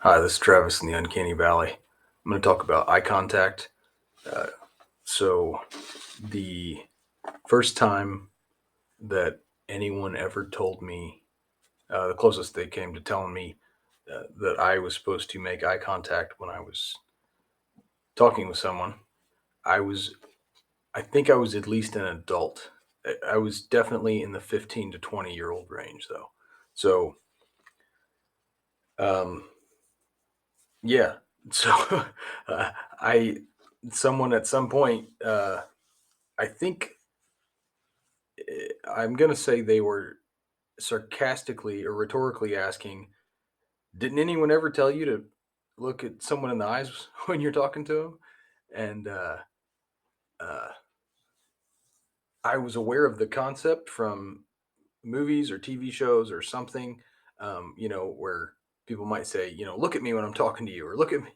Hi, this is Travis in the Uncanny Valley. I'm going to talk about eye contact. Uh, so, the first time that anyone ever told me, the closest they came to telling me that I was supposed to make eye contact when I was talking with someone, I was, I think I was at least an adult. I was definitely in the 15 to 20-year-old range, though. So, um, yeah. So, uh, I, someone at some point, I think I'm going to say they were sarcastically or rhetorically asking, "Didn't anyone ever tell you to look at someone in the eyes when you're talking to them?" And uh, I was aware of the concept from movies or TV shows or something, where people might say, "Look at me when I'm talking to you," or "Look at me,"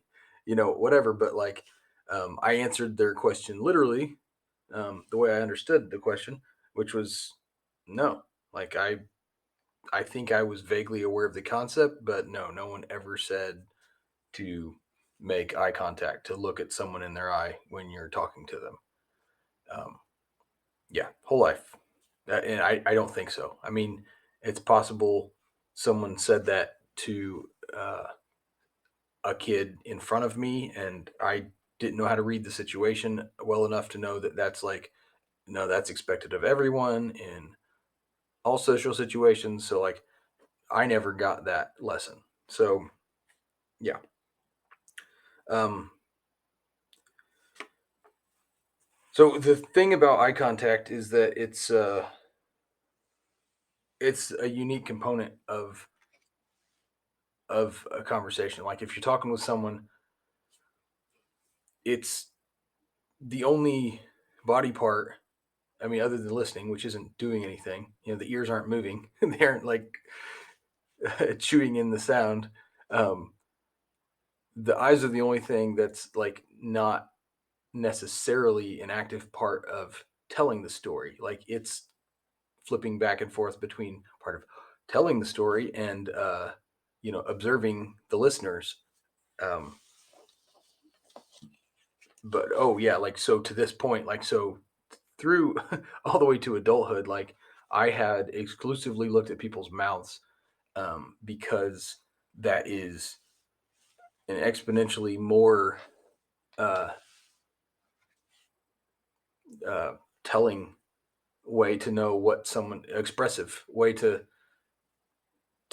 whatever. But like, I answered their question literally the way I understood the question, which was no. Like I think I was vaguely aware of the concept, but no, no one ever said to make eye contact, to look at someone in their eye when you're talking to them. Um, yeah, whole life. And I don't think so. I mean, it's possible someone said that to a kid in front of me, and I didn't know how to read the situation well enough to know that that's like, no, that's expected of everyone in all social situations. So, like, I never got that lesson. So, yeah. Um, so the thing about eye contact is that it's a unique component of a conversation. Like if you're talking with someone, it's the only body part. I mean, other than listening, which isn't doing anything. The ears aren't moving; they aren't like chewing in the sound. Um, the eyes are the only thing that's like not necessarily an active part of telling the story. Like it's flipping back and forth between part of telling the story and observing the listeners. um but oh yeah, like so to this point, like so through all the way to adulthood, like I had exclusively looked at people's mouths, because that is an exponentially more uh uh telling way to know what someone expressive way to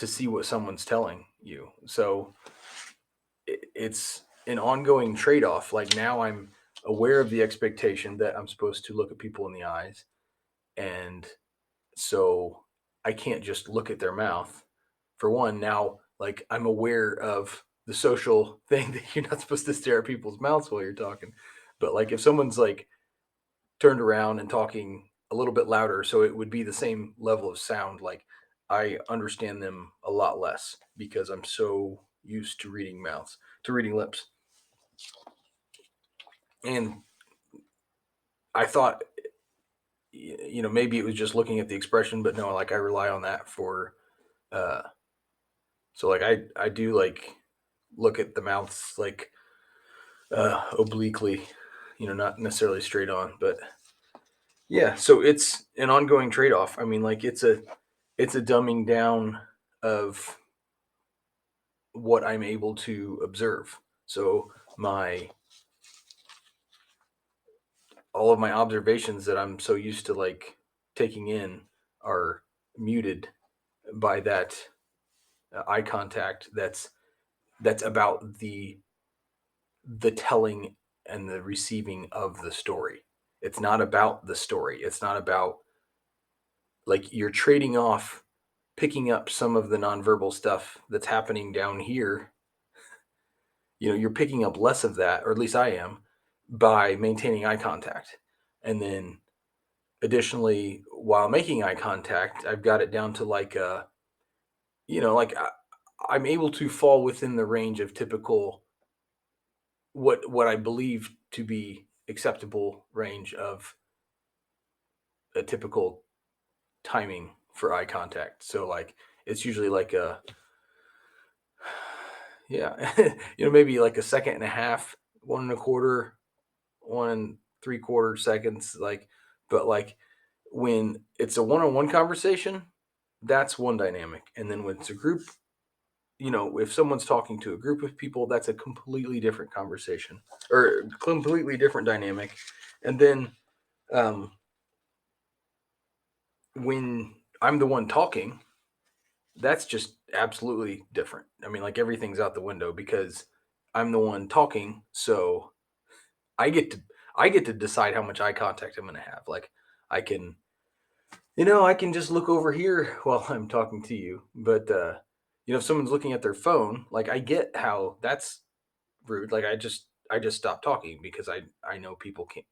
see what someone's telling you. So it's an ongoing trade-off. Like now I'm aware of the expectation that I'm supposed to look at people in the eyes, and so I can't just look at their mouth. For one, now like I'm aware of the social thing that you're not supposed to stare at people's mouths while you're talking. But like if someone's like turned around and talking a little bit louder, so it would be the same level of sound, like I understand them a lot less because I'm so used to reading mouths, to reading lips. And I thought, maybe it was just looking at the expression, but no, like I rely on that for, uh, so like I do like look at the mouths like obliquely, not necessarily straight on, but yeah. So it's an ongoing trade off. I mean, like it's a dumbing down of what I'm able to observe. So my all of my observations that I'm so used to like taking in are muted by that eye contact that's about the telling and the receiving of the story. It's not about the story. It's not about like you're trading off picking up some of the nonverbal stuff that's happening down here. You're picking up less of that, or at least I am, by maintaining eye contact. And then additionally, while making eye contact, I've got it down to like like I'm able to fall within the range of typical what I believe to be acceptable range of a typical timing for eye contact. So like it's usually like a Yeah. Maybe like a second and a half, one and a quarter, 1 and 3/4 seconds, but like when it's a one-on-one conversation, that's one dynamic. And then when it's a group, if someone's talking to a group of people, that's a completely different conversation or completely different dynamic. And then um, when I'm the one talking, that's just absolutely different. I mean, like everything's out the window because I'm the one talking, so I get to I get to decide how much eye contact I'm going to have. Like I can, I can just look over here while I'm talking to you. But if someone's looking at their phone, like I get how that's rude. Like I just stop talking because I know people can't.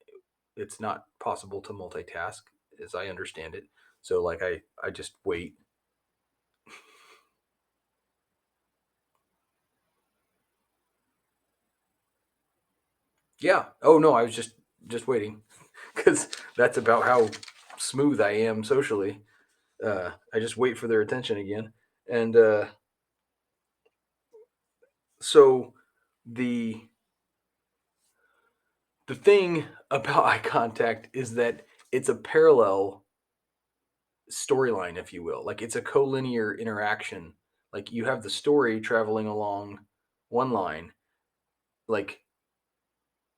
It's not possible to multitask as I understand it. So like I just wait. Yeah. Oh no, I was just waiting because that's about how smooth I am socially. I just wait for their attention again, and so the the thing about eye contact is that it's a parallel storyline, if you will. Like it's a collinear interaction. Like you have the story traveling along one line, like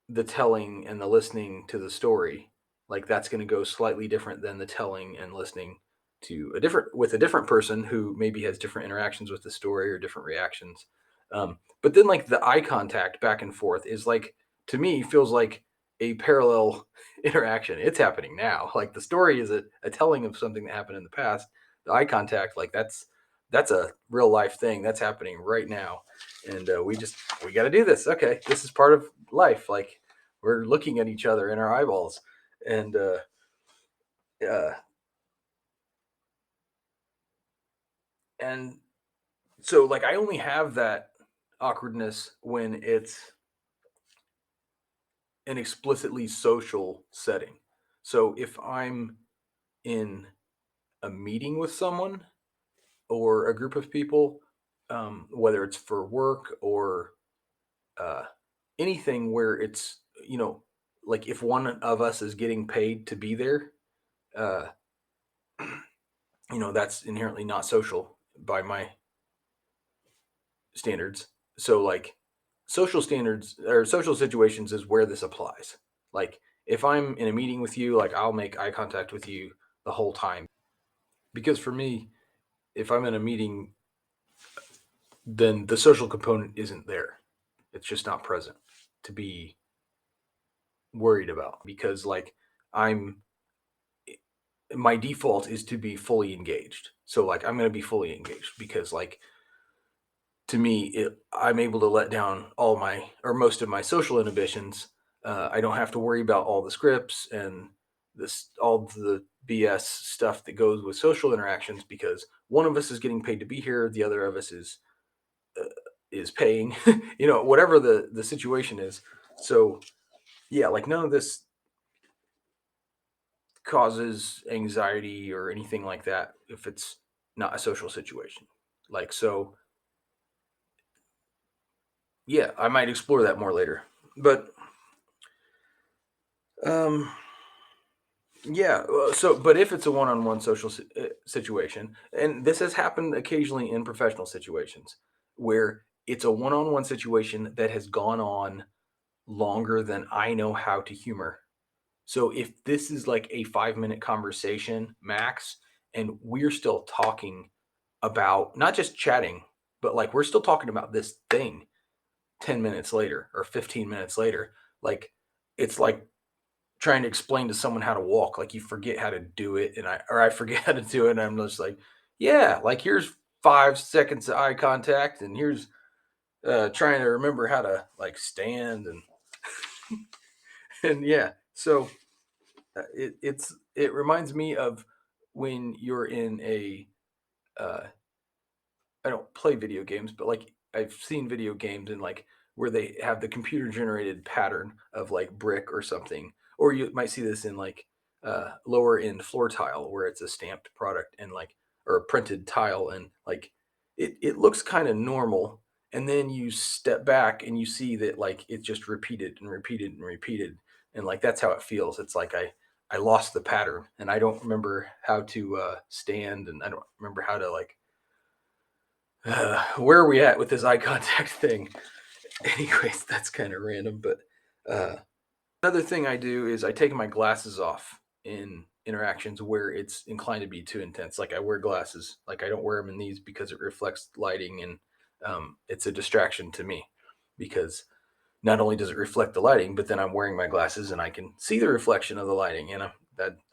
the telling and the listening to the story, like that's going to go slightly different than the telling and listening to a different person who maybe has different interactions with the story or different reactions. But then like the eye contact back and forth is like, to me, feels like a parallel interaction. It's happening now. Like the story is a telling of something that happened in the past. The eye contact, like that's a real life thing that's happening right now, and we got to do this. Okay, this is part of life. Like we're looking at each other in our eyeballs, and uh, and so like I only have that awkwardness when it's an explicitly social setting. So if I'm in a meeting with someone or a group of people, whether it's for work or uh, anything where it's like if one of us is getting paid to be there, uh, that's inherently not social by my standards. So like social standards or social situations is where this applies. Like if I'm in a meeting with you, like I'll make eye contact with you the whole time because for me, if I'm in a meeting, then the social component isn't there. It's just not present to be worried about because like I'm my default is to be fully engaged. So like I'm going to be fully engaged because like to me I'm able to let down all my or most of my social inhibitions. I don't have to worry about all the scripts and this all the BS stuff that goes with social interactions because one of us is getting paid to be here, the other of us uh, is paying, whatever the situation is. So yeah, like none of this causes anxiety or anything like that if it's not a social situation. Like so, yeah, I might explore that more later. But um, yeah, but if it's a one-on-one social situation, and this has happened occasionally in professional situations where it's a one-on-one situation that has gone on longer than I know how to humor. So if this is like a 5-minute conversation max, and we're still talking about not just chatting, but like we're still talking about this thing 10 minutes later or 15 minutes later, like it's like trying to explain to someone how to walk. Like you forget how to do it, and I forget how to do it, and I'm just like, yeah, like here's 5 seconds of eye contact, and here's trying to remember how to like stand and and yeah. So it reminds me of when you're in a uh, I don't play video games, but like I've seen video games and like where they have the computer generated pattern of like brick or something, or you might see this in like lower end floor tile where it's a stamped product and like or a printed tile and like it looks kind of normal and then you step back and you see that like it just repeated and repeated and repeated, and like that's how it feels. It's like I lost the pattern and I don't remember how to stand, and I don't remember how to like where are we at with this eye contact thing. Anyways, that's kind of random, but uh, another thing I do is I take my glasses off in interactions where it's inclined to be too intense. Like I wear glasses, like I don't wear them in these because it reflects lighting, and it's a distraction to me because not only does it reflect the lighting, but then I'm wearing my glasses and I can see the reflection of the lighting, and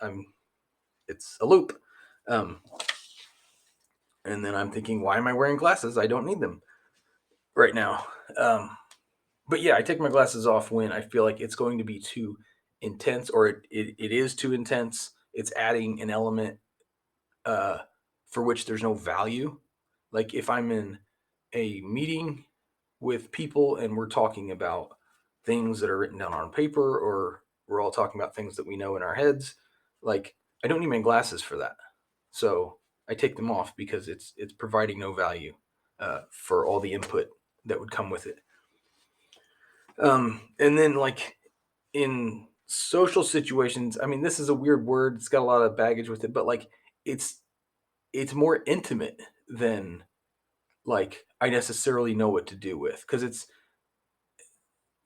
I'm it's a loop. Um, and then I'm thinking, why am I wearing glasses? I don't need them right now. But yeah, I take my glasses off when I feel like it's going to be too intense, or it is too intense. It's adding an element uh, for which there's no value. Like if I'm in a meeting with people and we're talking about things that are written down on paper, or we're all talking about things that we know in our heads, like I don't need my glasses for that. So I take them off because it's providing no value for all the input that would come with it. And then like in social situations, I mean, this is a weird word. It's got a lot of baggage with it, but like it's it's more intimate than like I necessarily know what to do with, because it's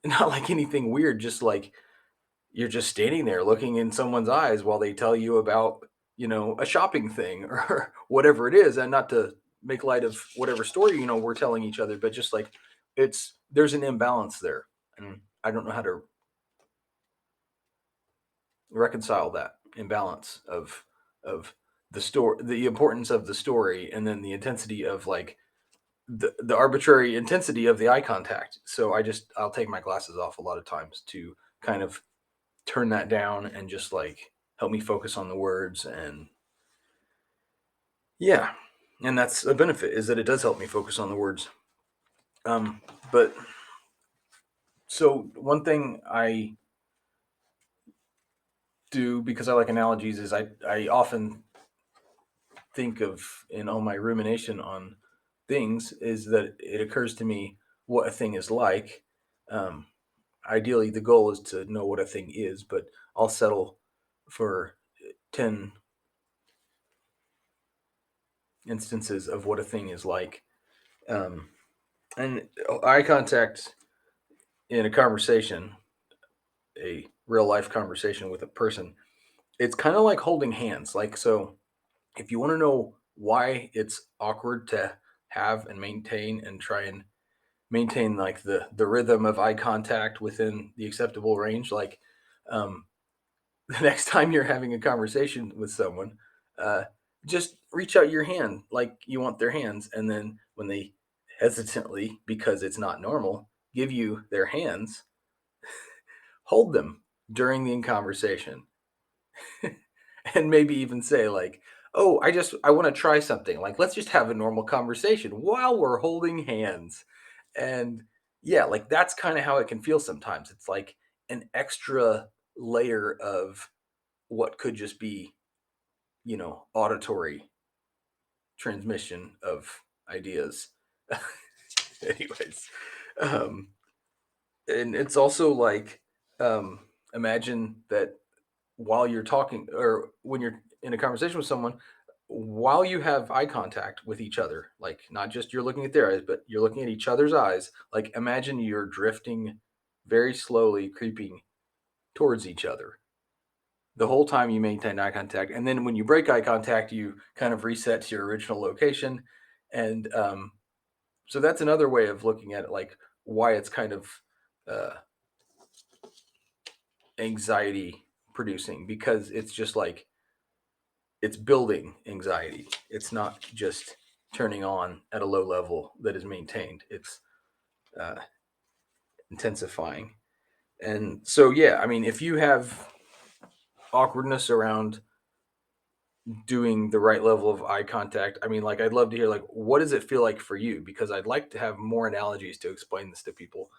not like anything weird. Just like you're just standing there looking in someone's eyes while they tell you about a shopping thing or whatever it is, and not to make light of whatever story we're telling each other, but just like there's an imbalance there, and I don't know how to reconcile that imbalance of the story, the importance of the story, and then the intensity of like the arbitrary intensity of the eye contact. So I'll take my glasses off a lot of times to kind of turn that down and just like help me focus on the words. And yeah, and that's a benefit, is that it does help me focus on the words. But so one thing I do, because I like analogies, is I often think of in all my rumination on things, is that it occurs to me what a thing is like. Um, Ideally, the goal is to know what a thing is, but I'll settle for 10 instances of what a thing is like. Um, and eye contact in a conversation, a real life conversation with a person, it's kind of like holding hands. Like, so if you want to know why it's awkward to have and maintain and try and maintain like the rhythm of eye contact within the acceptable range, like um, the next time you're having a conversation with someone, uh, just reach out your hand like you want their hands, and then when they hesitantly, because it's not normal, give you their hands, hold them during the conversation, and maybe even say like, "Oh, I want to try something. Like, let's just have a normal conversation while we're holding hands." And yeah, like that's kind of how it can feel sometimes. It's like an extra layer of what could just be, auditory transmission of ideas. Anyways, um, and it's also like, um, imagine that while you're talking, or when you're in a conversation with someone, while you have eye contact with each other, like not just you're looking at their eyes, but you're looking at each other's eyes. Like imagine you're drifting very slowly, creeping towards each other the whole time you maintain eye contact. And then when you break eye contact, you kind of reset to your original location. And so that's another way of looking at it, like why it's kind of uh, anxiety producing, because it's just like it's building anxiety. It's not just turning on at a low level that is maintained, it's uh, intensifying. And so, yeah, I mean, if you have awkwardness around doing the right level of eye contact, I mean, like I'd love to hear like what does it feel like for you, because I'd like to have more analogies to explain this to people.